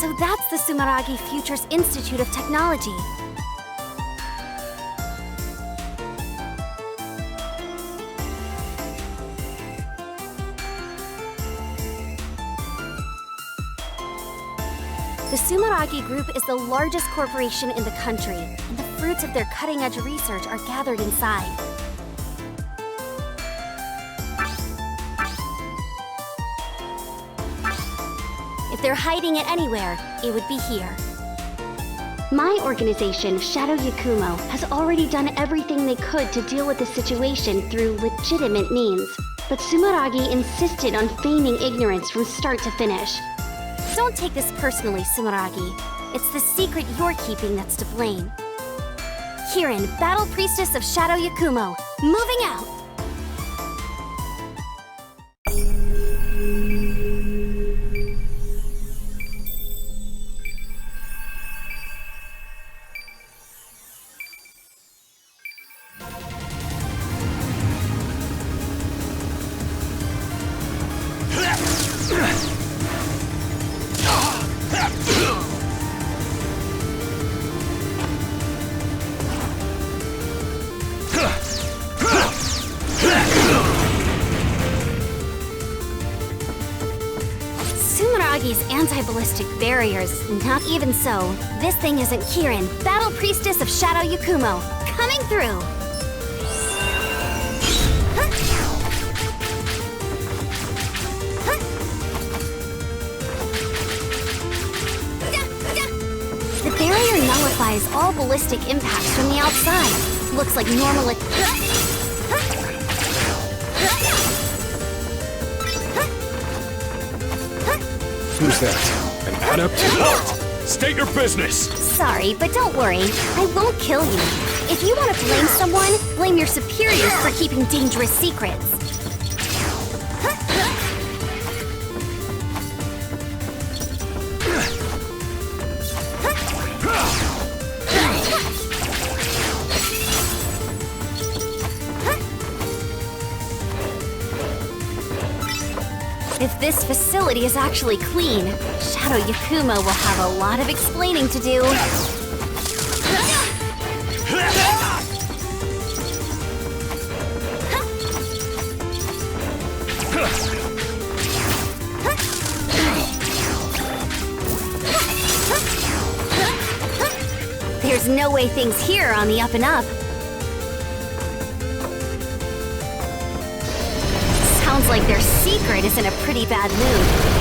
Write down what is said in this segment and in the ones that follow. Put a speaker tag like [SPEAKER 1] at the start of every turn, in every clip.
[SPEAKER 1] So that's the Sumeragi Futures Institute of Technology. The Sumeragi Group is the largest corporation in the country, and the fruits of their cutting-edge research are gathered inside. If they're hiding it anywhere, it would be here. My organization, Shadow Yakumo, has already done everything they could to deal with the situation through legitimate means. But Sumeragi insisted on feigning ignorance from start to finish. Don't take this personally, Sumeragi. It's the secret you're keeping that's to blame. Kirin, Battle Priestess of Shadow Yakumo, moving out! Sumeragi's anti-ballistic barriers. Not even so. This thing isn't Kirin, Battle Priestess of Shadow Yakumo, coming through! The barrier nullifies all ballistic impacts from the outside. Looks like normal.
[SPEAKER 2] Who's that? An adept? Halt! State your business!
[SPEAKER 1] Sorry, but don't worry. I won't kill you. If you want to blame someone, blame your superiors for keeping dangerous secrets. If this facility is actually clean, Shadow Yakumo will have a lot of explaining to do. There's no way things here are on the up and up. Sounds like their secret is in a pretty bad mood.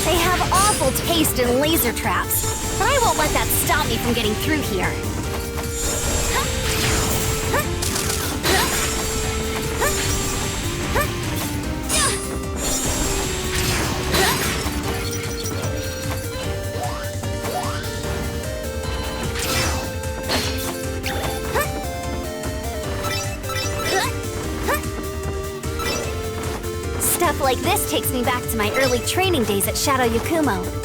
[SPEAKER 1] They have awful taste in laser traps, but I won't let that stop me from getting through here. Stuff like this takes me back to my early training days at Shadow Yakumo.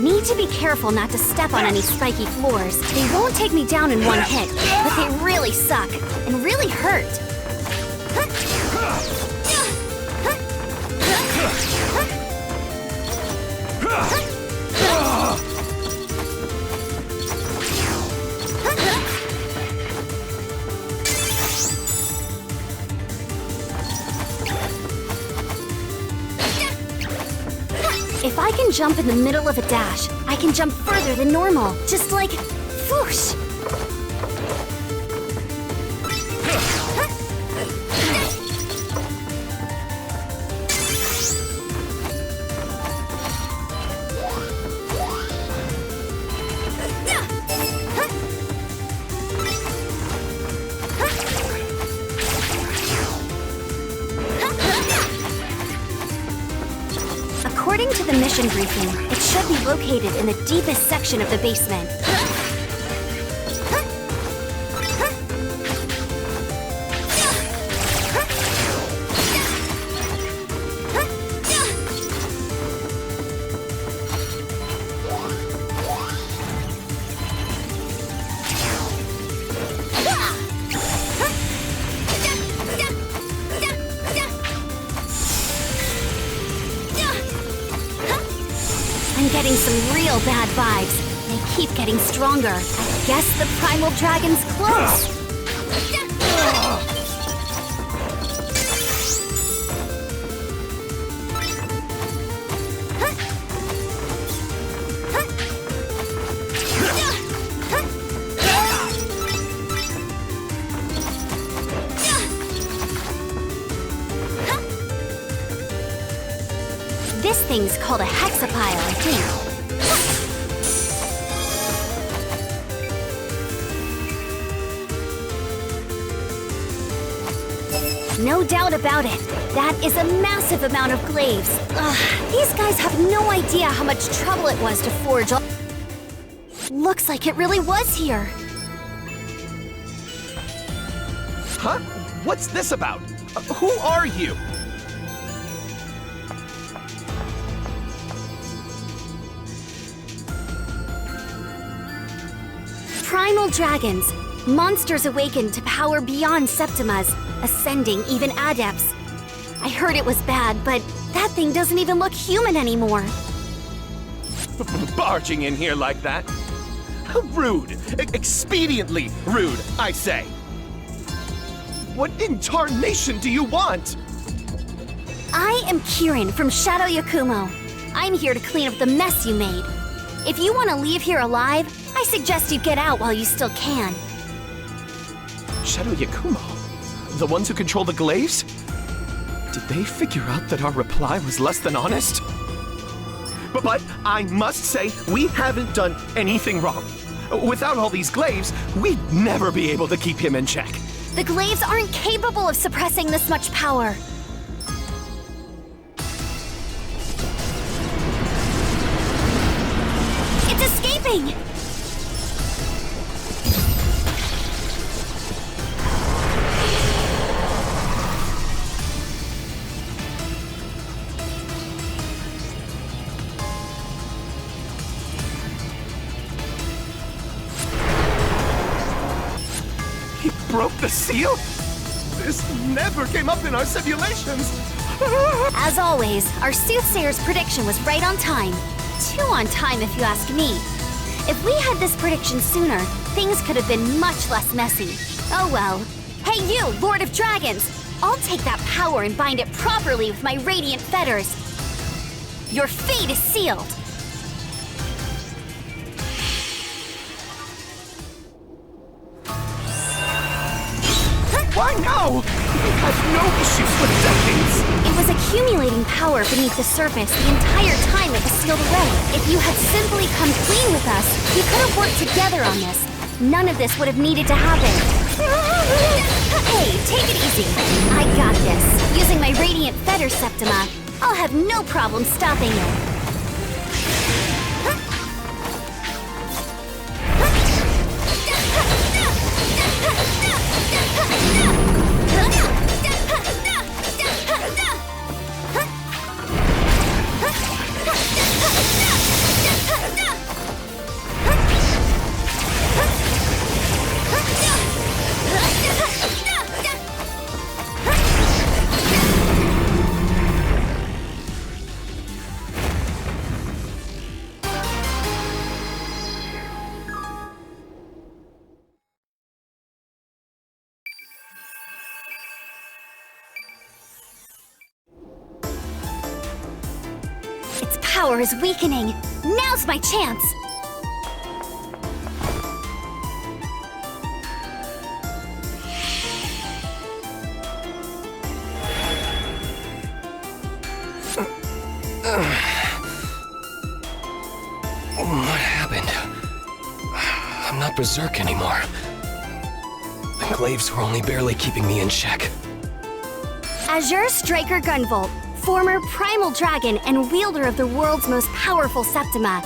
[SPEAKER 1] Need to be careful not to step on any spiky floors. They won't take me down in one hit, but they really suck and really hurt. If I can jump in the middle of a dash, I can jump further than normal. Just like, whoosh! According to the mission briefing, it should be located in the deepest section of the basement. I'm getting some real bad vibes. They keep getting stronger. I guess the primal dragon's close. This thing's called a hexapile, I think. No doubt about it. That is a massive amount of glaives. Ugh, these guys have no idea how much trouble it was to forge all... Looks like it really was here.
[SPEAKER 3] Huh? What's this about? Who are you?
[SPEAKER 1] Primal dragons. Monsters awakened to power beyond Septimas, ascending even adepts. I heard it was bad, but that thing doesn't even look human anymore.
[SPEAKER 3] Barging in here like that? How rude! Expediently rude, I say! What in tarnation do you want?
[SPEAKER 1] I am Kirin from Shadow Yakumo. I'm here to clean up the mess you made. If you want to leave here alive, I suggest you get out while you still can.
[SPEAKER 3] Shadow Yakumo? The ones who control the glaives? Did they figure out that our reply was less than honest? But I must say, we haven't done anything wrong. Without all these glaives, we'd never be able to keep him in check.
[SPEAKER 1] The glaives aren't capable of suppressing this much power. It's escaping!
[SPEAKER 3] Broke the seal? This never came up in our simulations!
[SPEAKER 1] As always, our soothsayer's prediction was right on time. Too on time if you ask me. If we had this prediction sooner, things could have been much less messy. Oh well. Hey you, Lord of Dragons! I'll take that power and bind it properly with my radiant fetters. Your fate is sealed!
[SPEAKER 3] Why now? You had no issues for decades!
[SPEAKER 1] It was accumulating power beneath the surface the entire time it was sealed away. If you had simply come clean with us, we could have worked together on this. None of this would have needed to happen. Hey, take it easy. I got this. Using my Radiant Fetter Septima, I'll have no problem stopping it. power is weakening. Now's my chance!
[SPEAKER 4] What happened? I'm not berserk anymore. The glaives were only barely keeping me in check.
[SPEAKER 1] Azure Striker GUNVOLT, former primal dragon and wielder of the world's most powerful Septima.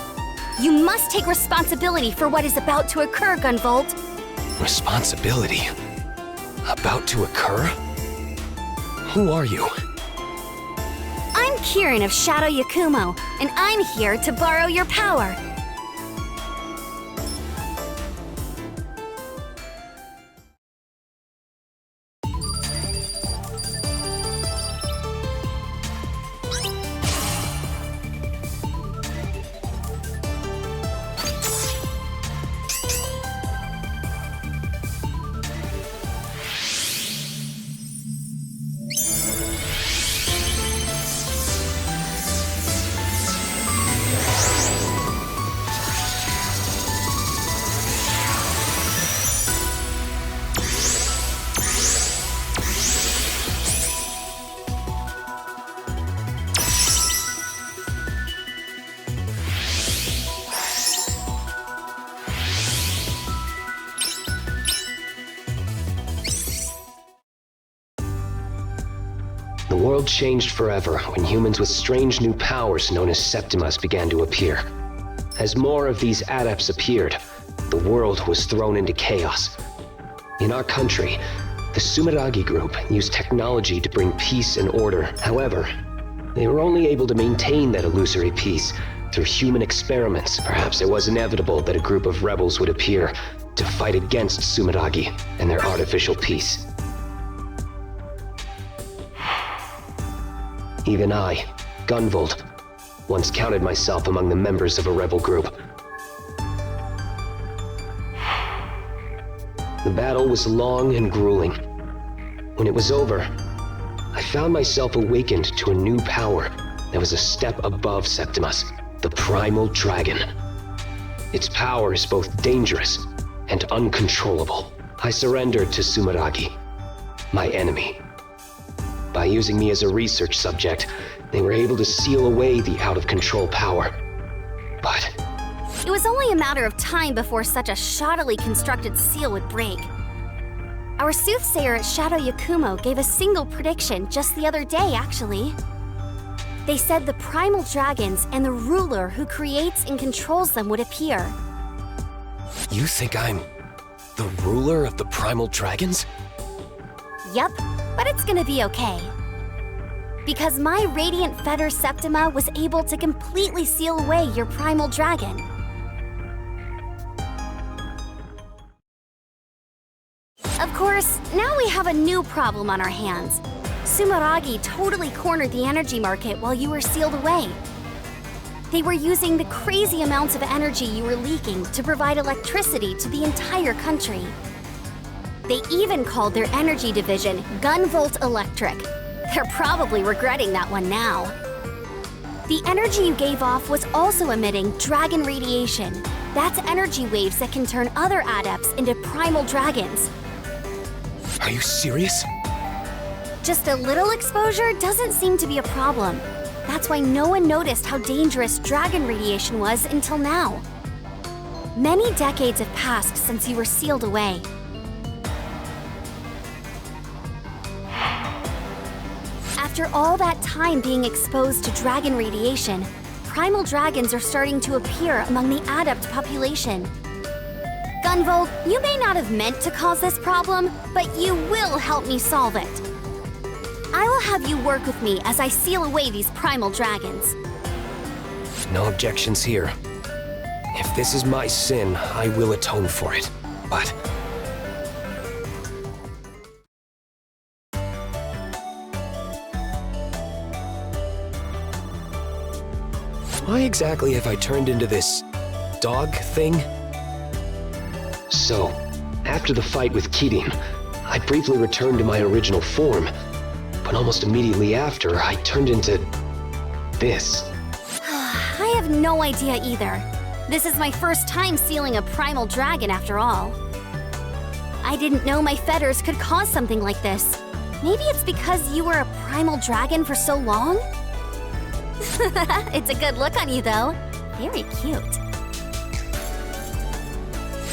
[SPEAKER 1] You must take responsibility for what is about to occur, GUNVOLT.
[SPEAKER 4] Responsibility? About to occur? Who are you?
[SPEAKER 1] I'm Kirin of Shadow Yakumo, and I'm here to borrow your power.
[SPEAKER 4] The world changed forever when humans with strange new powers known as Septimas began to appear. As more of these adepts appeared, the world was thrown into chaos. In our country, the Sumeragi group used technology to bring peace and order. However, they were only able to maintain that illusory peace through human experiments. Perhaps it was inevitable that a group of rebels would appear to fight against Sumeragi and their artificial peace. Even I, GUNVOLT, once counted myself among the members of a rebel group. The battle was long and grueling. When it was over, I found myself awakened to a new power that was a step above Septimas, the Primal Dragon. Its power is both dangerous and uncontrollable. I surrendered to Sumeragi, my enemy. By using me as a research subject, they were able to seal away the out-of-control power. But
[SPEAKER 1] It was only a matter of time before such a shoddily constructed seal would break. Our soothsayer at Shadow Yakumo gave a single prediction just the other day, actually. They said the primal dragons and the ruler who creates and controls them would appear.
[SPEAKER 4] you think I'm the ruler of the Primal Dragons?
[SPEAKER 1] Yup, but it's gonna be okay. Because my Radiant Feather Septima was able to completely seal away your Primal Dragon. Of course, now we have a new problem on our hands. Sumeragi totally cornered the energy market while you were sealed away. They were using the crazy amounts of energy you were leaking to provide electricity to the entire country. They even called their energy division GUNVOLT Electric. They're probably regretting that one now. The energy you gave off was also emitting dragon radiation. That's energy waves that can turn other adepts into primal dragons.
[SPEAKER 4] Are you serious?
[SPEAKER 1] Just a little exposure doesn't seem to be a problem. That's why no one noticed how dangerous dragon radiation was until now. Many decades have passed since you were sealed away. After all that time being exposed to dragon radiation, primal dragons are starting to appear among the adept population. GUNVOLT, you may not have meant to cause this problem, but you will help me solve it. I will have you work with me as I seal away these primal dragons.
[SPEAKER 4] No objections here. If this is my sin, I will atone for it. But why exactly have I turned into this dog thing? So, after the fight with Kirin, I briefly returned to my original form, but almost immediately after, I turned into this.
[SPEAKER 1] have no idea either. This is my first time sealing a primal dragon after all. I didn't know my fetters could cause something like this. Maybe it's because you were a primal dragon for so long? It's a good look on you, though. Very cute.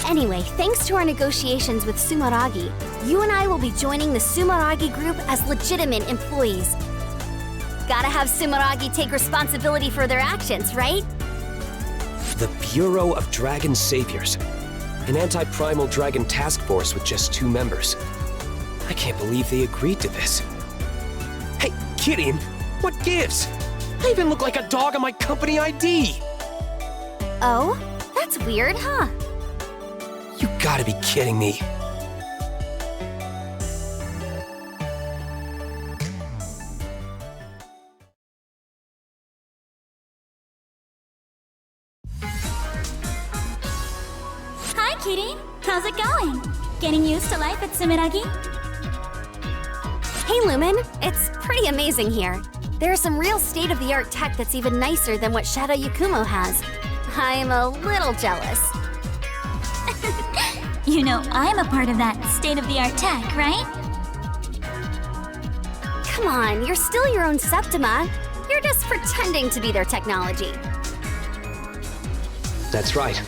[SPEAKER 1] Anyway, thanks to our negotiations with Sumeragi, you and I will be joining the Sumeragi group as legitimate employees. Gotta have Sumeragi take responsibility for their actions, right?
[SPEAKER 4] The Bureau of Dragon Saviors. An anti-primal dragon task force with just 2 members. I can't believe they agreed to this. Hey, Kirin, what gives? I even look like a dog on my company ID!
[SPEAKER 1] Oh? That's weird, huh?
[SPEAKER 4] You gotta be kidding me.
[SPEAKER 5] Hi, Kitty. How's it going? Getting used to life at Sumeragi?
[SPEAKER 1] Hey, Lumen. It's pretty amazing here. There's some real state-of-the-art tech that's even nicer than what Shadow Yakumo has. I'm a little jealous.
[SPEAKER 5] You know, I'm a part of that state-of-the-art tech, right?
[SPEAKER 1] Come on, you're still your own Septima. You're just pretending to be their technology.
[SPEAKER 4] That's right.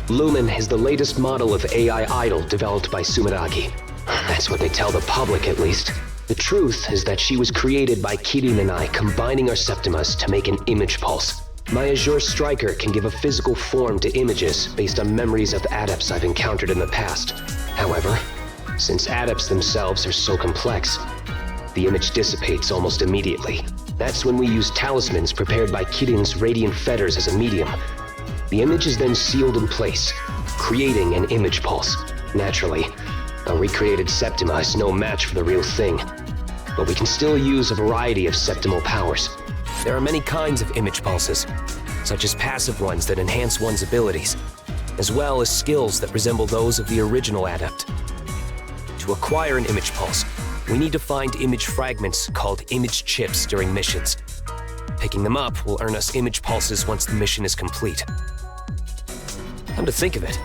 [SPEAKER 4] Lumen is the latest model of AI idol developed by Sumeragi. That's what they tell the public, at least. The truth is that she was created by Kirin and I combining our Septimas to make an image pulse. My Azure Striker can give a physical form to images based on memories of adepts I've encountered in the past. However, since adepts themselves are so complex, the image dissipates almost immediately. That's when we use talismans prepared by Kirin's radiant fetters as a medium. The image is then sealed in place, creating an image pulse. Naturally, a recreated Septima is no match for the real thing, but we can still use a variety of septimal powers. There are many kinds of image pulses, such as passive ones that enhance one's abilities, as well as skills that resemble those of the original adept. To acquire an image pulse, we need to find image fragments called image chips during missions. Picking them up will earn us image pulses once the mission is complete. Come to think of it,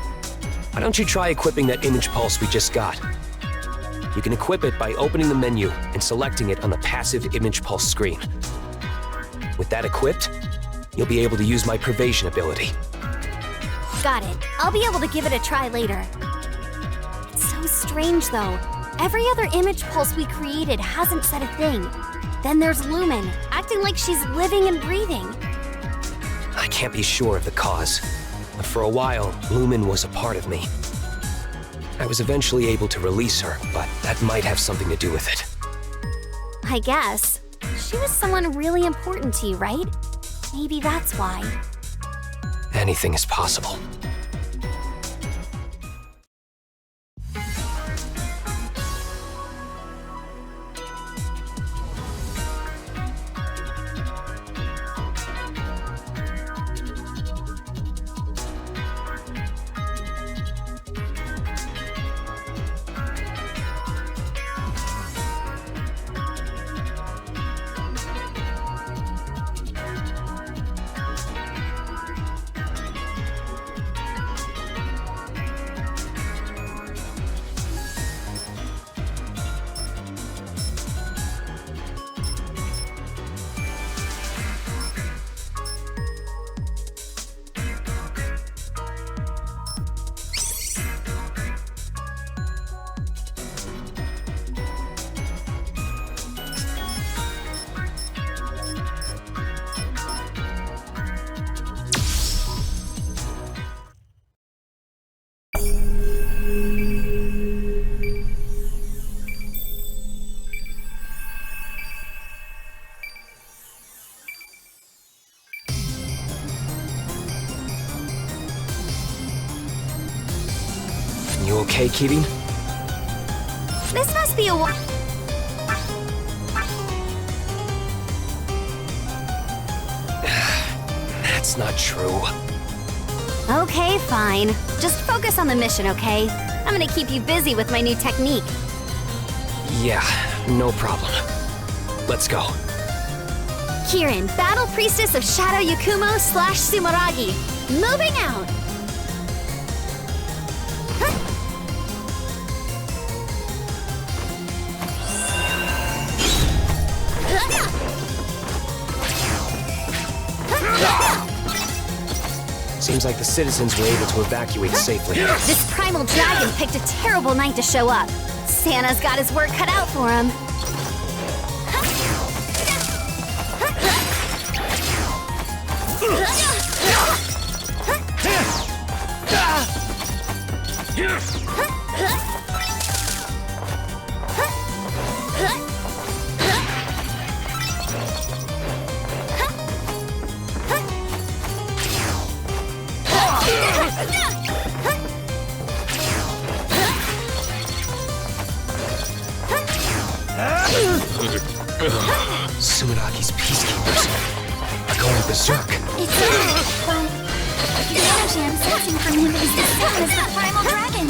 [SPEAKER 4] why don't you try equipping that image pulse we just got? You can equip it by opening the menu and selecting it on the passive image pulse screen. With that equipped, you'll be able to use my Pervasion ability.
[SPEAKER 1] Got it. I'll be able to give it a try later. It's so strange, though. Every other image pulse we created hasn't said a thing. Then there's Lumen, acting like she's living and breathing.
[SPEAKER 4] I can't be sure of the cause, but for a while, Lumen was a part of me. I was eventually able to release her, but that might have something to do with it.
[SPEAKER 1] I guess. She was someone really important to you, right? Maybe that's why.
[SPEAKER 4] Anything is possible. You okay, Kirin?
[SPEAKER 1] This must be a
[SPEAKER 4] That's not true.
[SPEAKER 1] Okay, fine. Just focus on the mission, okay? I'm gonna keep you busy with my new technique.
[SPEAKER 4] Yeah, no problem. Let's go.
[SPEAKER 1] Kirin, Battle Priestess of Shadow Yakumo / Sumeragi. Moving out!
[SPEAKER 4] Seems like the citizens were able to evacuate safely.
[SPEAKER 1] This primal dragon picked a terrible night to show up. Santa's got his work cut out for him.
[SPEAKER 4] Sumeragi's peacekeepers are going berserk.
[SPEAKER 5] It's but the energy I'm sensing from him is the same as the primal dragon.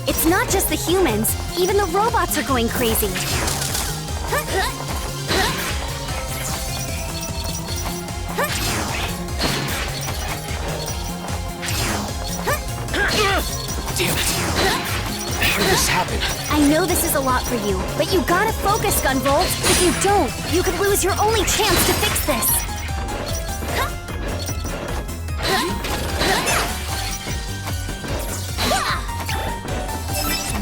[SPEAKER 1] It's not just the humans. Even the robots are going crazy.
[SPEAKER 4] Damn it. How did this happen?
[SPEAKER 1] I know this is a lot for you, but you gotta focus, Gunvolt. If you don't, you could lose your only chance to fix this.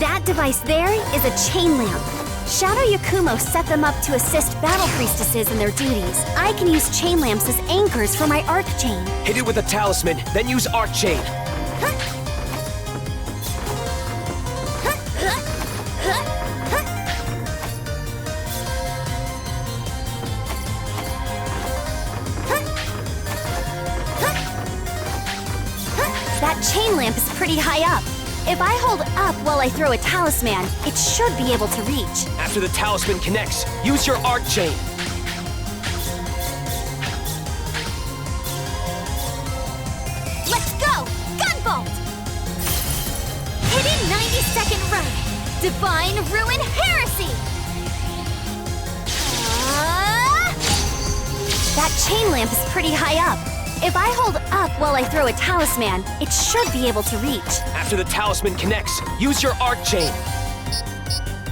[SPEAKER 1] That device there is a chain lamp. Shadow Yakumo set them up to assist battle priestesses in their duties. I can use chain lamps as anchors for my arc chain.
[SPEAKER 4] Hit it with a talisman, then use arc chain.
[SPEAKER 1] That chain lamp is pretty high up. If I hold up while I throw a talisman, it should be able to reach.
[SPEAKER 4] After the talisman connects, use your arc chain.
[SPEAKER 1] Let's go! Gunvolt! Hidden 90-second run! Divine Ruin Heresy! That chain lamp is pretty high up. If I hold up while I throw a talisman, it should be able to reach.
[SPEAKER 4] After the talisman connects, use your arc chain.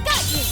[SPEAKER 1] Got you!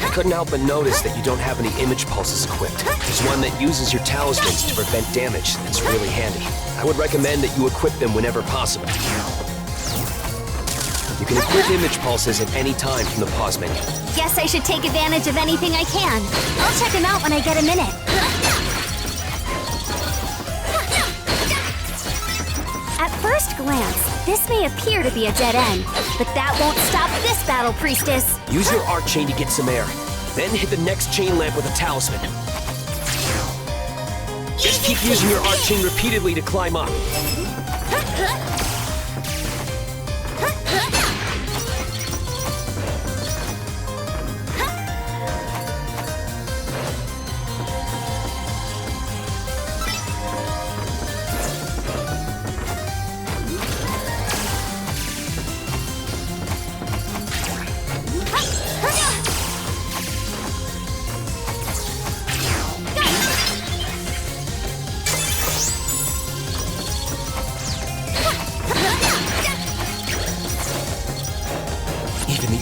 [SPEAKER 4] I couldn't help but notice that you don't have any image pulses equipped. There's one that uses your talismans to prevent damage that's really handy. I would recommend that you equip them whenever possible. You can equip image pulses at any time from the pause menu.
[SPEAKER 1] Guess I should take advantage of anything I can. I'll check them out when I get a minute. At first glance, this may appear to be a dead end, but that won't stop this battle priestess.
[SPEAKER 4] Use your arc chain to get some air. Then hit the next chain lamp with a talisman. Just keep using your arc chain repeatedly to climb up.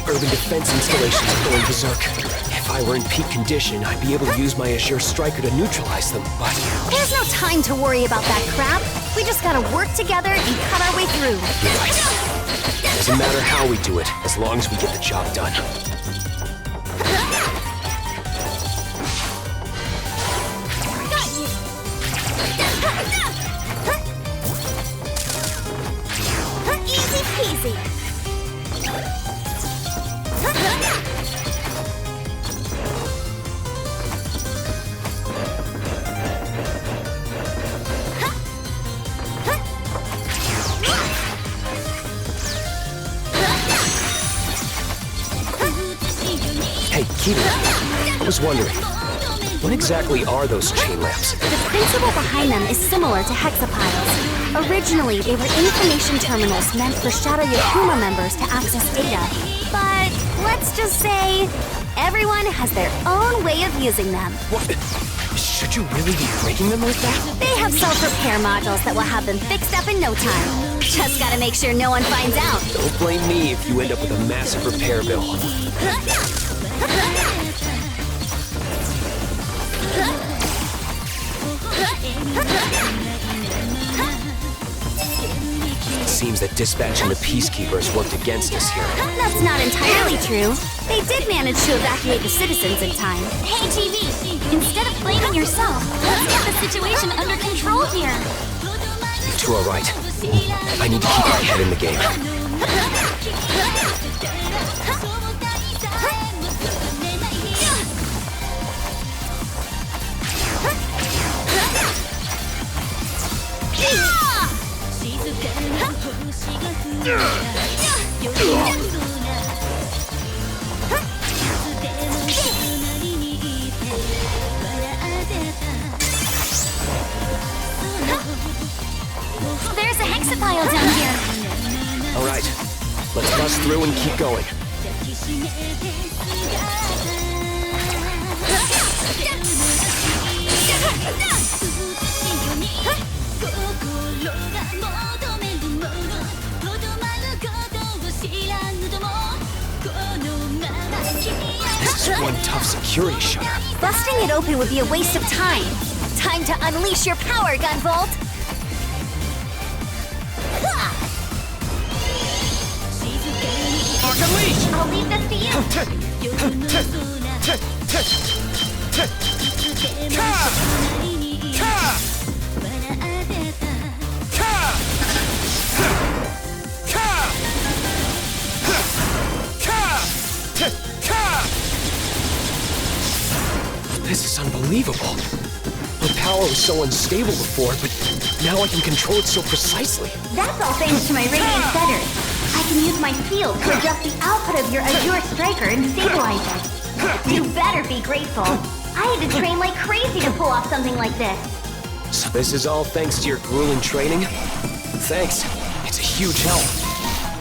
[SPEAKER 4] Urban defense installations are going berserk. If I were in peak condition, I'd be able to use my Azure Striker to neutralize them, but...
[SPEAKER 1] There's no time to worry about that crap. We just gotta work together and cut our way through.
[SPEAKER 4] You're right. Doesn't matter how we do it, as long as we get the job done.
[SPEAKER 1] Got you!
[SPEAKER 4] heating up. I was wondering, what exactly are those chain lamps?
[SPEAKER 1] The principle behind them is similar to hexapiles. Originally, they were information terminals meant for Shadow Yakuma members to access data. But let's just say, everyone has their own way of using them.
[SPEAKER 4] What? Should you really be breaking them like that?
[SPEAKER 1] They have self-repair modules that will have them fixed up in no time. Just gotta make sure no one finds out.
[SPEAKER 4] Don't blame me if you end up with a massive repair bill. Seems that dispatching the peacekeepers worked against us here.
[SPEAKER 1] That's not entirely true. They did manage to evacuate the citizens in time.
[SPEAKER 5] Hey, TV! Instead of blaming yourself, let's get the situation under control here.
[SPEAKER 4] You two are right. I need to keep my head in the game.
[SPEAKER 5] There's a hexapile down here.
[SPEAKER 4] All right, let's bust through and keep going. This is one tough security shutter.
[SPEAKER 1] Busting it open would be a waste of time. Time to unleash your power, Gunvolt!
[SPEAKER 5] I'll leave this to you.
[SPEAKER 4] This is unbelievable. The power was so unstable before, but now I can control it so precisely.
[SPEAKER 1] That's all thanks to my radiant setters. I can use my field to adjust the output of your Azure Striker and stabilize it. You better be grateful. I had to train like crazy to pull off something like this.
[SPEAKER 4] So this is all thanks to your grueling training? Thanks. It's a huge help.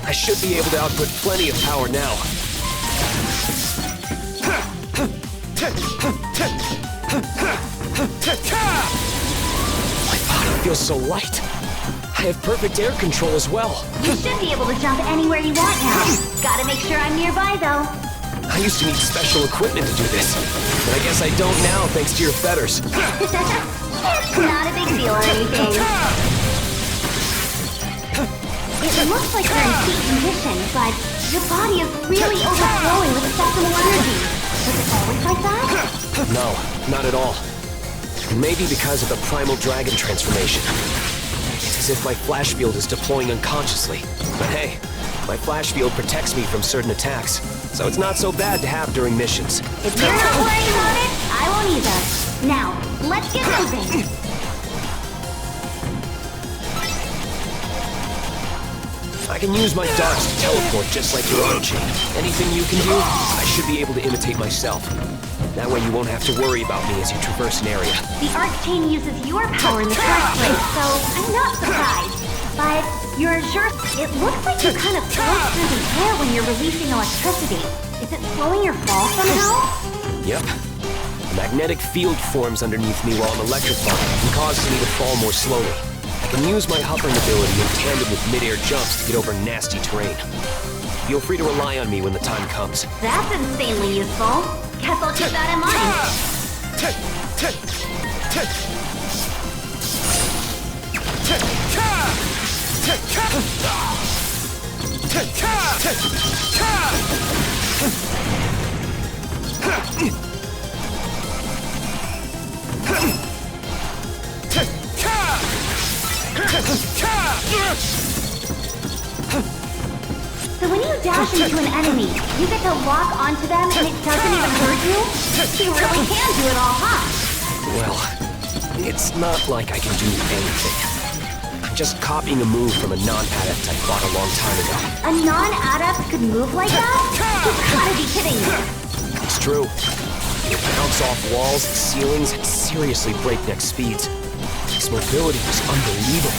[SPEAKER 4] I should be able to output plenty of power now. My body feels so light. I have perfect air control as well.
[SPEAKER 1] You should be able to jump anywhere you want now. Gotta make sure I'm nearby, though.
[SPEAKER 4] I used to need special equipment to do this, but I guess I don't now thanks to your feathers.
[SPEAKER 1] It's not a big deal or anything. It looks like you're in peak condition, but your body is really overflowing with exceptional energy. Was it always like that?
[SPEAKER 4] No, not at all. Maybe because of the primal dragon transformation. It's as if my flash field is deploying unconsciously. But hey, my flash field protects me from certain attacks, so it's not so bad to have during missions.
[SPEAKER 1] If you're not worried about it, I won't either. Now, let's get moving.
[SPEAKER 4] I can use my darts to teleport just like your own chain. Anything you can do, I should be able to imitate myself. That way you won't have to worry about me as you traverse an area.
[SPEAKER 1] The arc chain uses your power in the first place, so I'm not surprised. But your Azure, it looks like you kind of float through the air when you're releasing electricity. Is it slowing your fall somehow?
[SPEAKER 4] Yep. A magnetic field forms underneath me while I'm electrified and causes me to fall more slowly. I can use my hovering ability in tandem with mid-air jumps to get over nasty terrain. Feel free to rely on me when the time comes.
[SPEAKER 1] That's insanely useful. Guess I'll keep that in mind. So when you dash into an enemy, you get to lock onto them and it doesn't even hurt you? You really can do it all, huh?
[SPEAKER 4] Well, it's not like I can do anything. I'm just copying a move from a non-adept I fought a long time ago.
[SPEAKER 1] A non-adept could move like that? You gotta be kidding me.
[SPEAKER 4] It's true. It bounce off walls and ceilings at seriously breakneck speeds. His mobility was unbelievable.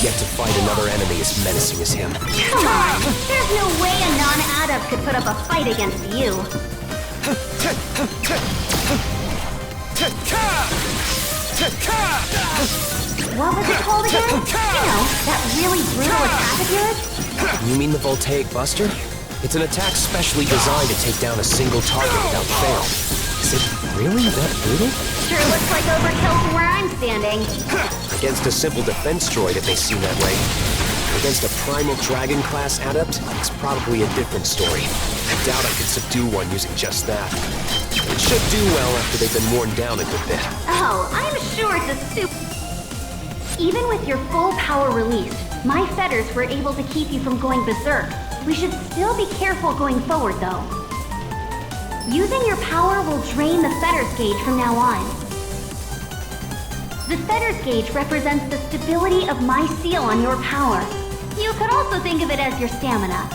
[SPEAKER 4] Yet to fight another enemy as menacing as him.
[SPEAKER 1] Come on! There's no way a non-adept could put up a fight against you. What was it called again? You know, that really brutal attack of yours?
[SPEAKER 4] You mean the Voltaic Buster? It's an attack specially designed to take down a single target without fail. Is it really that brutal?
[SPEAKER 1] Sure looks like overkill from where I'm standing.
[SPEAKER 4] Against a simple defense droid, it may seem that way. Against a primal dragon-class adept, it's probably a different story. I doubt I could subdue one using just that. It should do well after they've been worn down a good bit.
[SPEAKER 1] Oh, I'm sure it's a Even with your full power released, my fetters were able to keep you from going berserk. We should still be careful going forward, though. Using your power will drain the fetters gauge from now on. The fetters gauge represents the stability of my seal on your power. You could also think of it as your stamina.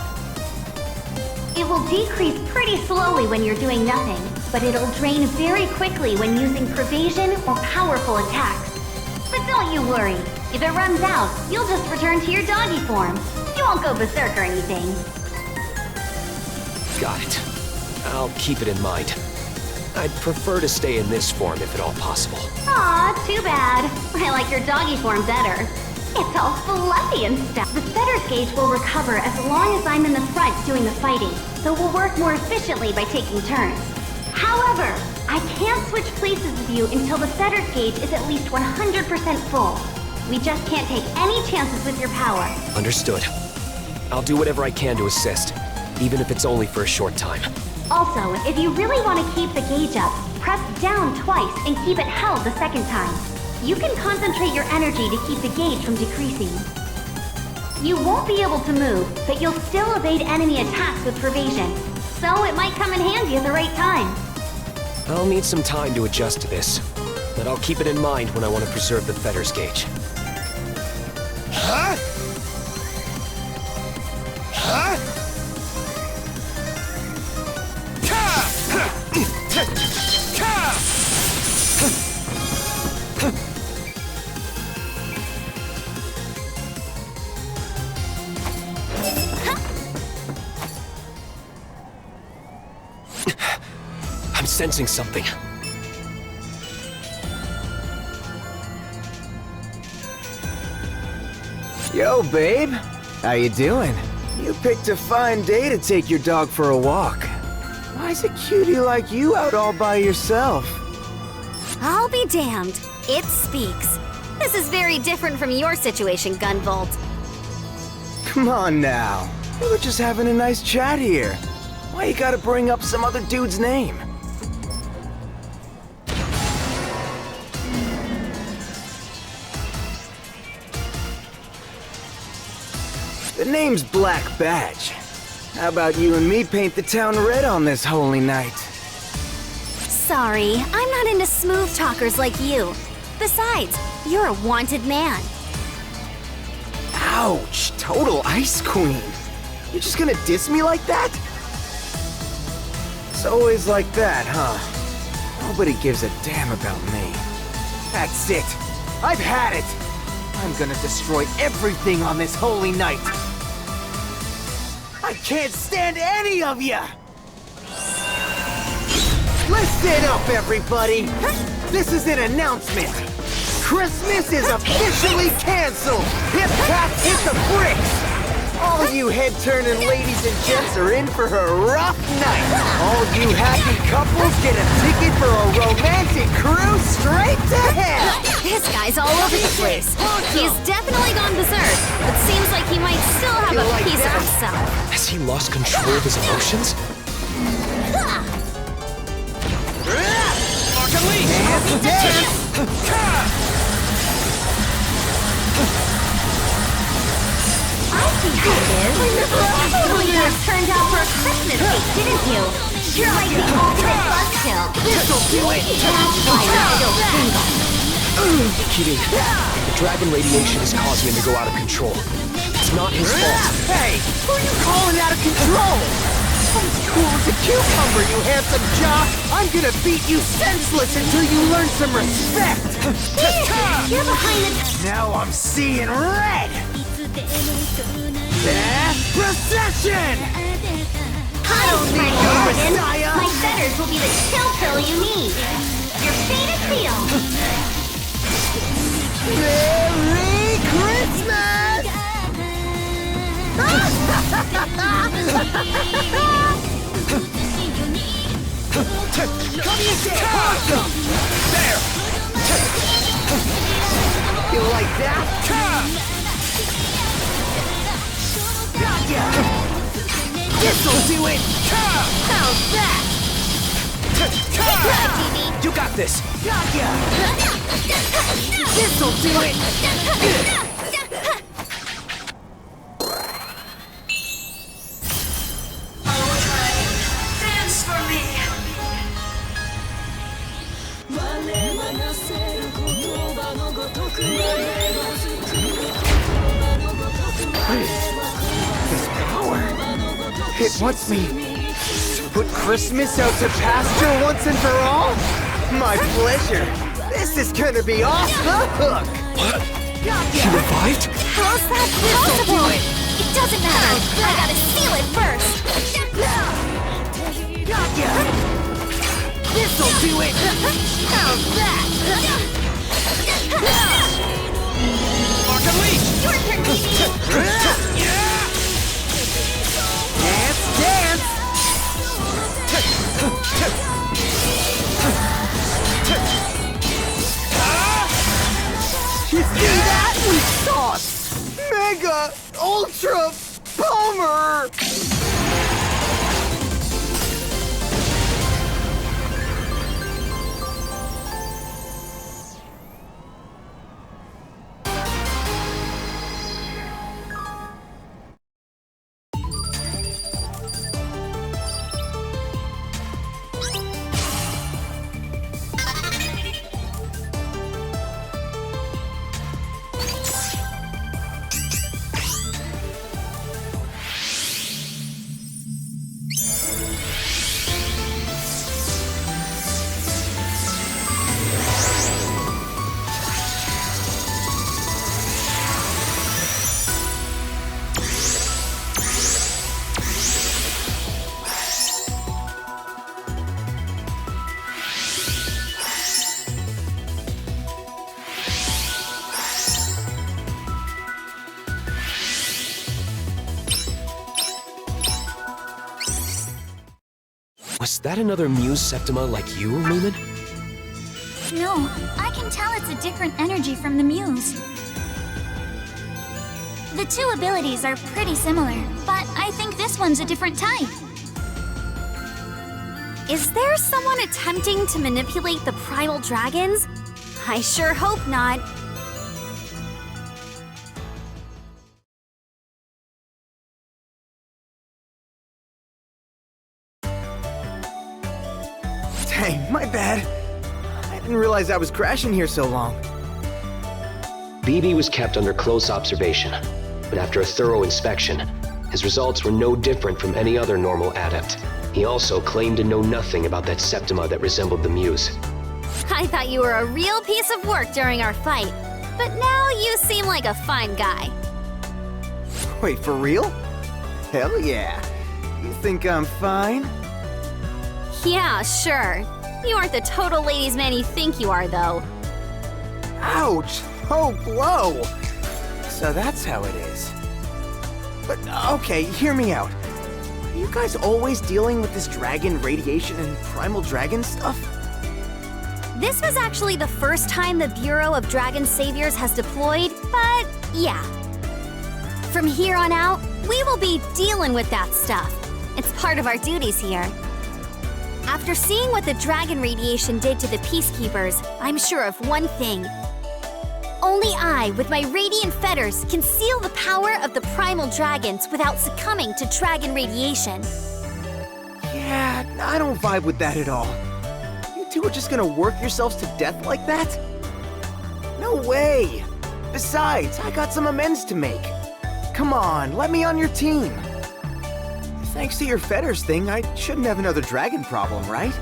[SPEAKER 1] It will decrease pretty slowly when you're doing nothing, but it'll drain very quickly when using pervasion or powerful attacks. But don't you worry. If it runs out, you'll just return to your doggy form. You won't go berserk or anything.
[SPEAKER 4] Got it. I'll keep it in mind. I'd prefer to stay in this form if at all possible.
[SPEAKER 1] Aw, too bad. I like your doggy form better. It's all fluffy and stuff. The fetters gauge will recover as long as I'm in the front doing the fighting, so we'll work more efficiently by taking turns. However, I can't switch places with you until the fetters gauge is at least 100% full. We just can't take any chances with your power.
[SPEAKER 4] Understood. I'll do whatever I can to assist, even if it's only for a short time.
[SPEAKER 1] Also, if you really want to keep the gauge up, press down twice and keep it held the second time. You can concentrate your energy to keep the gauge from decreasing. You won't be able to move, but you'll still evade enemy attacks with pervasion, so it might come in handy at the right time.
[SPEAKER 4] I'll need some time to adjust to this, but I'll keep it in mind when I want to preserve the fetters gauge.
[SPEAKER 6] Huh? Huh?
[SPEAKER 4] I'm sensing something.
[SPEAKER 6] Yo, babe. How you doing? You picked a fine day to take your dog for a walk. Why's a cutie like you out all by yourself?
[SPEAKER 5] I'll be damned. It speaks. This is very different from your situation, GUNVOLT.
[SPEAKER 6] Come on now. We were just having a nice chat here. Why you gotta bring up some other dude's name? The name's Black Badge. How about you and me paint the town red on this holy night?
[SPEAKER 5] Sorry, I'm not into smooth talkers like you. Besides, you're a wanted man.
[SPEAKER 6] Ouch! Total Ice Queen! You're just gonna diss me like that? It's always like that, huh? Nobody gives a damn about me. That's it! I've had it! I'm gonna destroy everything on this holy night! I can't stand any of you! Listen up, everybody! This is an announcement! Christmas is officially canceled! Hip-hop hit the bricks! All you head-turning ladies and gents are in for a rough night! All you happy couples get a ticket for a romantic cruise straight to hell!
[SPEAKER 5] This guy's all over the place. He's definitely gone berserk, but seems like he might still have
[SPEAKER 6] You
[SPEAKER 5] a
[SPEAKER 6] like
[SPEAKER 5] piece
[SPEAKER 6] that?
[SPEAKER 5] of himself.
[SPEAKER 4] Has he lost control of his emotions?
[SPEAKER 6] Dance, dance!
[SPEAKER 1] I see how it is. You totally got turned out for a Christmas cake, didn't you? You're like the ultimate buzzkill.
[SPEAKER 6] This'll do it!
[SPEAKER 1] That's why you're still single.
[SPEAKER 4] Kitty, the dragon radiation is causing him to go out of control. It's not his fault.
[SPEAKER 6] Hey! Who are you calling out of control? Cool as a cucumber, you handsome jock! I'm gonna beat you senseless until you learn some respect!
[SPEAKER 1] You're behind the...
[SPEAKER 6] Now I'm seeing red! Death procession!
[SPEAKER 1] I don't
[SPEAKER 6] need
[SPEAKER 1] think
[SPEAKER 6] your
[SPEAKER 1] Dragon.
[SPEAKER 6] messiah.
[SPEAKER 1] My feathers will be the chill pill you need. Your fate is sealed.
[SPEAKER 6] Merry Christmas! Awesome!
[SPEAKER 3] There!
[SPEAKER 6] You like that? Gotcha! This'll do it! How's that?
[SPEAKER 3] You got this!
[SPEAKER 6] Gotcha! This'll do it!
[SPEAKER 7] Dance for me!
[SPEAKER 6] This power! It wants me to put Christmas out to pasture once and for all? My pleasure! This is gonna be off the hook!
[SPEAKER 3] What?
[SPEAKER 6] Gotcha!
[SPEAKER 3] He revived?
[SPEAKER 5] How's that possible? It doesn't matter. I gotta seal it first.
[SPEAKER 6] Gotcha! This'll do it! How's that?
[SPEAKER 3] Mark unleashed!
[SPEAKER 5] Your turn, baby.
[SPEAKER 6] Dance, dance! You see that? We sauce! Mega Ultra Bomber!
[SPEAKER 4] Was that another Muse Septima like you, Lumen?
[SPEAKER 5] No, I can tell it's a different energy from the Muse. The two abilities are pretty similar, but I think this one's a different type. Is there someone attempting to manipulate the primal dragons? I sure hope not.
[SPEAKER 6] Dang, my bad. I didn't realize I was crashing here so long.
[SPEAKER 4] BB was kept under close observation, but after a thorough inspection, his results were no different from any other normal adept. He also claimed to know nothing about that Septima that resembled the Muse.
[SPEAKER 5] I thought you were a real piece of work during our fight, but now you seem like a fine guy.
[SPEAKER 6] Wait, for real? Hell yeah. You think I'm fine?
[SPEAKER 5] Yeah, sure. You aren't the total ladies' man you think you are, though.
[SPEAKER 6] Ouch! Oh, blow! So that's how it is. But, okay, hear me out. Are you guys always dealing with this dragon radiation and primal dragon stuff?
[SPEAKER 5] This was actually the first time the Bureau of Dragon Saviors has deployed, but yeah. From here on out, we will be dealing with that stuff. It's part of our duties here. After seeing what the dragon radiation did to the Peacekeepers, I'm sure of one thing. Only I, with my radiant fetters, can seal the power of the primal dragons without succumbing to dragon radiation.
[SPEAKER 6] Yeah, I don't vibe with that at all. You two are just gonna work yourselves to death like that? No way! Besides, I got some amends to make. Come on, let me on your team. Thanks to your feathers thing, I shouldn't have another dragon problem, right?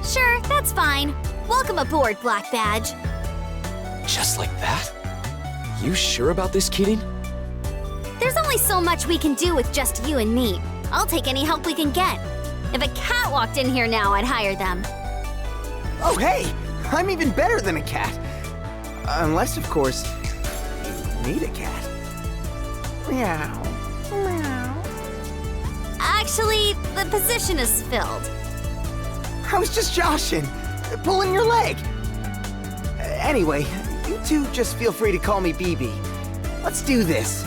[SPEAKER 5] Sure, that's fine. Welcome aboard, Black Badge.
[SPEAKER 3] Just like that? You sure about this, Kirin?
[SPEAKER 5] There's only so much we can do with just you and me. I'll take any help we can get. If a cat walked in here now, I'd hire them.
[SPEAKER 6] Oh, hey! I'm even better than a cat. Unless, of course, you need a cat. Meow. Meow.
[SPEAKER 5] Actually, the position is filled.
[SPEAKER 6] I was just joshing, pulling your leg. Anyway, you two just feel free to call me BB. Let's do this.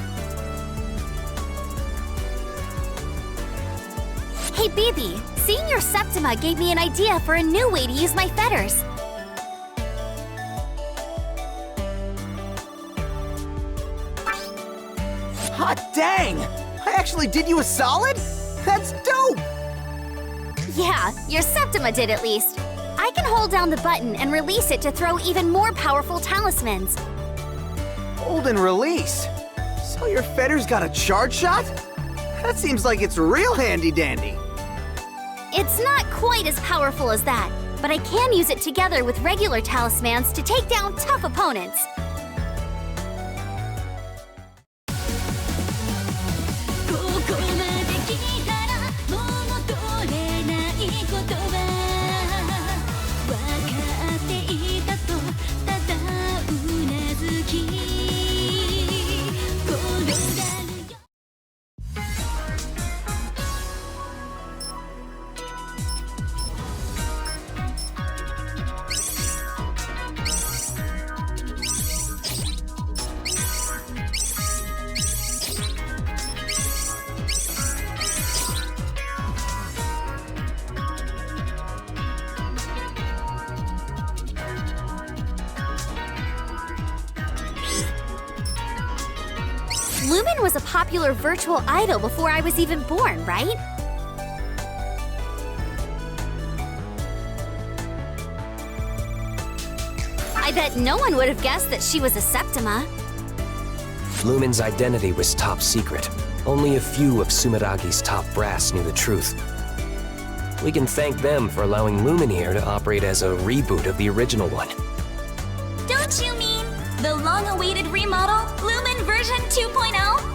[SPEAKER 5] Hey, BB, seeing your Septima gave me an idea for a new way to use my feathers.
[SPEAKER 6] Hot dang! I actually did you a solid? That's dope!
[SPEAKER 5] Yeah, your Septima did at least. I can hold down the button and release it to throw even more powerful talismans.
[SPEAKER 6] Hold and release. So your feathers got a charge shot? That seems like it's real handy-dandy.
[SPEAKER 5] It's not quite as powerful as that, but I can use it together with regular talismans to take down tough opponents. Lumen was a popular virtual idol before I was even born, right? I bet no one would have guessed that she was a Septima.
[SPEAKER 4] Lumen's identity was top secret. Only a few of Sumeragi's top brass knew the truth. We can thank them for allowing Lumen here to operate as a reboot of the original one.
[SPEAKER 5] Don't you mean the long-awaited remodel, Lumen version 2.0?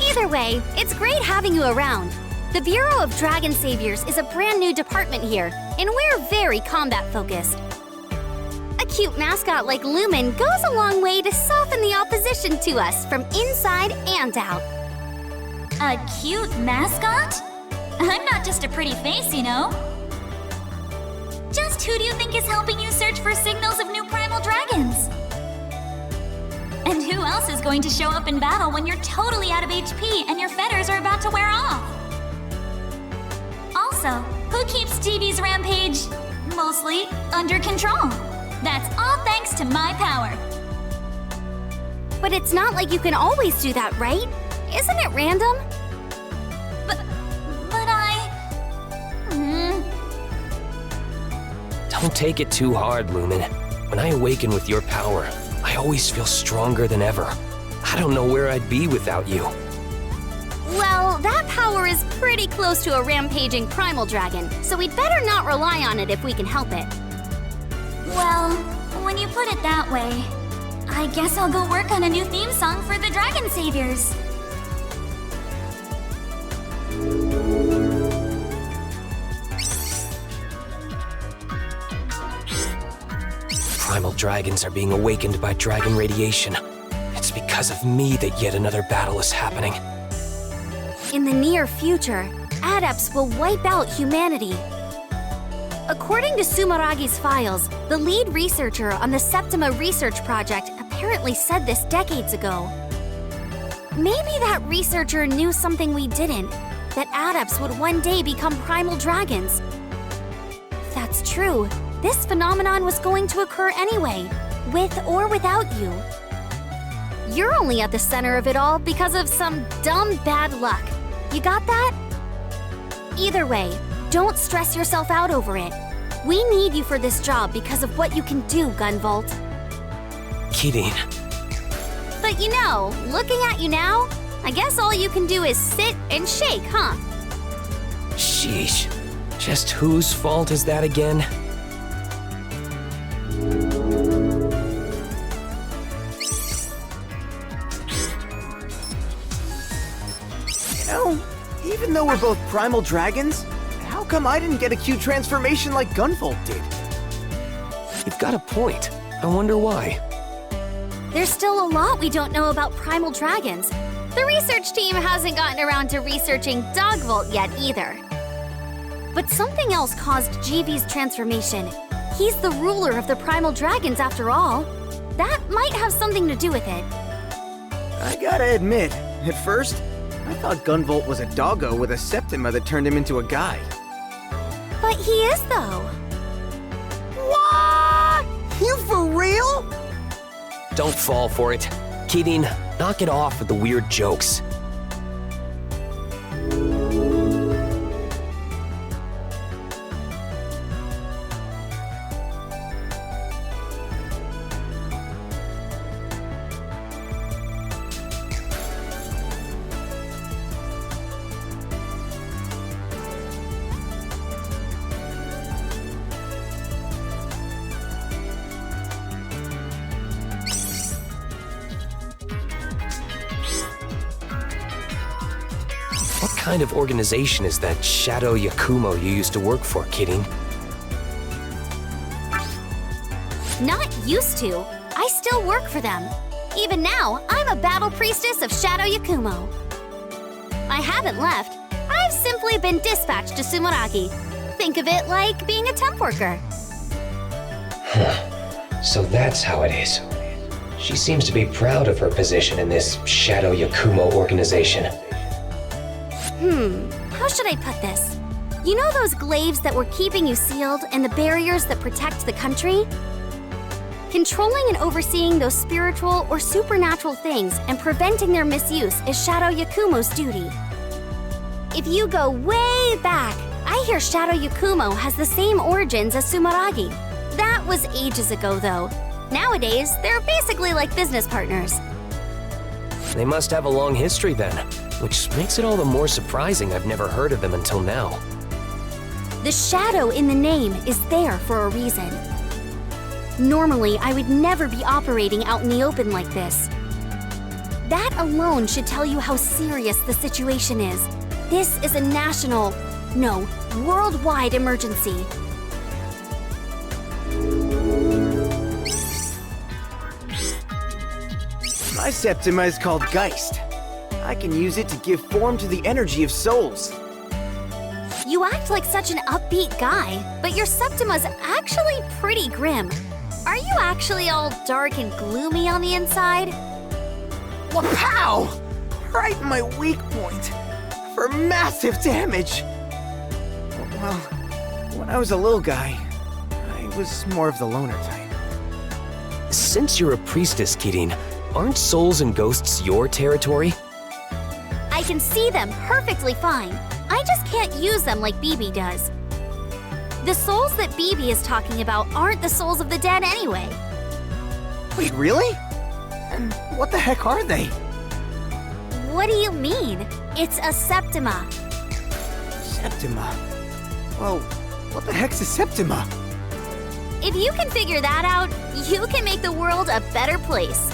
[SPEAKER 5] Either way, it's great having you around. The Bureau of Dragon Saviors is a brand new department here, and we're very combat-focused. A cute mascot like Lumen goes a long way to soften the opposition to us from inside and out.
[SPEAKER 7] A cute mascot? I'm not just a pretty face, you know. Just who do you think is helping you search for signals of new primal dragons? And who else is going to show up in battle when you're totally out of HP and your feathers are about to wear off? Also, who keeps TV's rampage, mostly, under control? That's all thanks to my power.
[SPEAKER 5] But it's not like you can always do that, right? Isn't it random?
[SPEAKER 7] But I...
[SPEAKER 4] Don't take it too hard, Lumen. When I awaken with your power, I always feel stronger than ever. I don't know where I'd be without you.
[SPEAKER 5] Well, that power is pretty close to a rampaging primal dragon, so we'd better not rely on it if we can help it.
[SPEAKER 7] Well, when you put it that way, I guess I'll go work on a new theme song for the Dragon Saviors.
[SPEAKER 4] Primal dragons are being awakened by dragon radiation. It's because of me that yet another battle is happening.
[SPEAKER 5] In the near future, adepts will wipe out humanity. According to Sumeragi's files, the lead researcher on the Septima research project apparently said this decades ago. Maybe that researcher knew something we didn't, that adepts would one day become primal dragons. If that's true, this phenomenon was going to occur anyway, with or without you. You're only at the center of it all because of some dumb bad luck. You got that? Either way, don't stress yourself out over it. We need you for this job because of what you can do, GUNVOLT.
[SPEAKER 4] Kirin,
[SPEAKER 5] But you know, looking at you now, I guess all you can do is sit and shake, huh?
[SPEAKER 8] Sheesh. Just whose fault is that again?
[SPEAKER 6] You know, even though we're both primal dragons, how come I didn't get a Q transformation like GUNVOLT did?
[SPEAKER 8] You've got a point. I wonder why.
[SPEAKER 5] There's still a lot we don't know about primal dragons. The research team hasn't gotten around to researching Dogvolt yet either. But something else caused GV's transformation. He's the ruler of the primal dragons after all. That might have something to do with it.
[SPEAKER 6] I gotta admit, at first, I thought GUNVOLT was a doggo with a Septima that turned him into a guy.
[SPEAKER 5] But he is, though.
[SPEAKER 6] What? You for real?
[SPEAKER 8] Don't fall for it. Kidding. Knock it off with the weird jokes. What kind of organization is that Shadow Yakumo you used to work for, Kidding?
[SPEAKER 5] Not used to. I still work for them. Even now, I'm a battle priestess of Shadow Yakumo. I haven't left. I've simply been dispatched to Sumeragi. Think of it like being a temp worker.
[SPEAKER 4] So that's how it is. She seems to be proud of her position in this Shadow Yakumo organization.
[SPEAKER 5] How should I put this? You know those glaives that were keeping you sealed and the barriers that protect the country? Controlling and overseeing those spiritual or supernatural things and preventing their misuse is Shadow Yakumo's duty. If you go way back, I hear Shadow Yakumo has the same origins as Sumeragi. That was ages ago, though. Nowadays, they're basically like business partners.
[SPEAKER 8] They must have a long history then, which makes it all the more surprising I've never heard of them until now.
[SPEAKER 5] The shadow in the name is there for a reason. Normally, I would never be operating out in the open like this. That alone should tell you how serious the situation is. This is a national, no, worldwide emergency.
[SPEAKER 6] My Septima is called Geist. I can use it to give form to the energy of souls.
[SPEAKER 5] You act like such an upbeat guy, but your Septima's actually pretty grim. Are you actually all dark and gloomy on the inside?
[SPEAKER 6] Wapow! Right in my weak point. For massive damage. Well, when I was a little guy, I was more of the loner type.
[SPEAKER 8] Since you're a priestess, Kidding, aren't souls and ghosts your territory?
[SPEAKER 5] I can see them perfectly fine. I just can't use them like BB does. The souls that BB is talking about aren't the souls of the dead anyway.
[SPEAKER 6] Wait, really? And what the heck are they?
[SPEAKER 5] What do you mean? It's a Septima.
[SPEAKER 6] Septima? Well, what the heck's a Septima?
[SPEAKER 5] If you can figure that out, you can make the world a better place.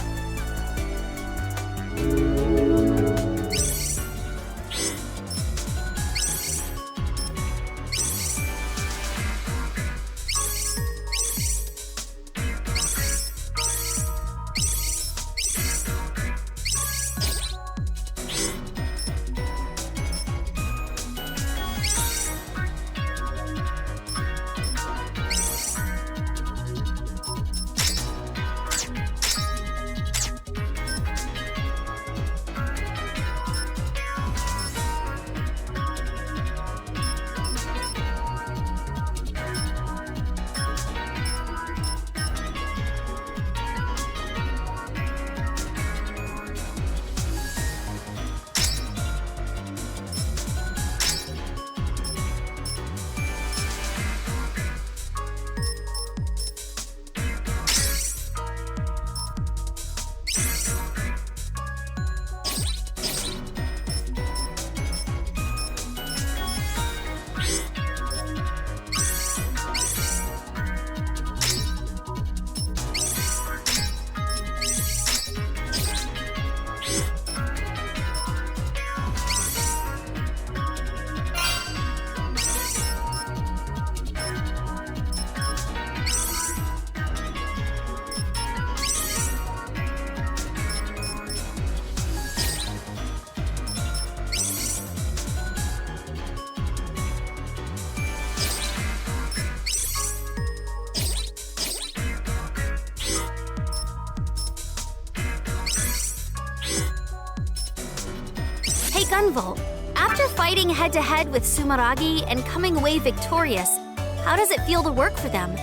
[SPEAKER 5] Hey Gunvolt, after fighting head-to-head with Sumeragi and coming away victorious, how does it feel to work for them?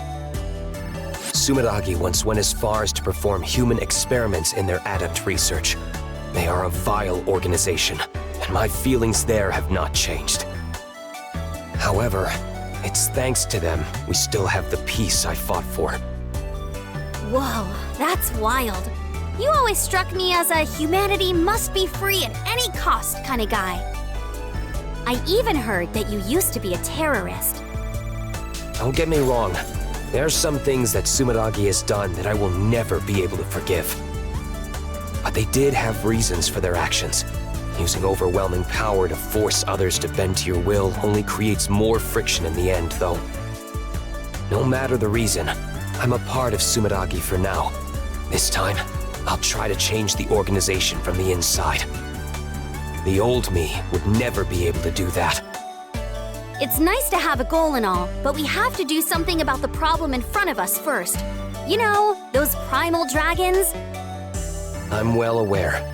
[SPEAKER 8] Sumeragi once went as far as to perform human experiments in their adept research. They are a vile organization, and my feelings there have not changed. However, it's thanks to them we still have the peace I fought for.
[SPEAKER 5] Whoa, that's wild. You always struck me as a humanity must be free at any cost kind of guy. I even heard that you used to be a terrorist.
[SPEAKER 8] Don't get me wrong. There are some things that Sumeragi has done that I will never be able to forgive. But they did have reasons for their actions. Using overwhelming power to force others to bend to your will only creates more friction in the end, though. No matter the reason, I'm a part of Sumeragi for now. This time, I'll try to change the organization from the inside. The old me would never be able to do that.
[SPEAKER 5] It's nice to have a goal and all, but we have to do something about the problem in front of us first. You know, those primal dragons?
[SPEAKER 8] I'm well aware.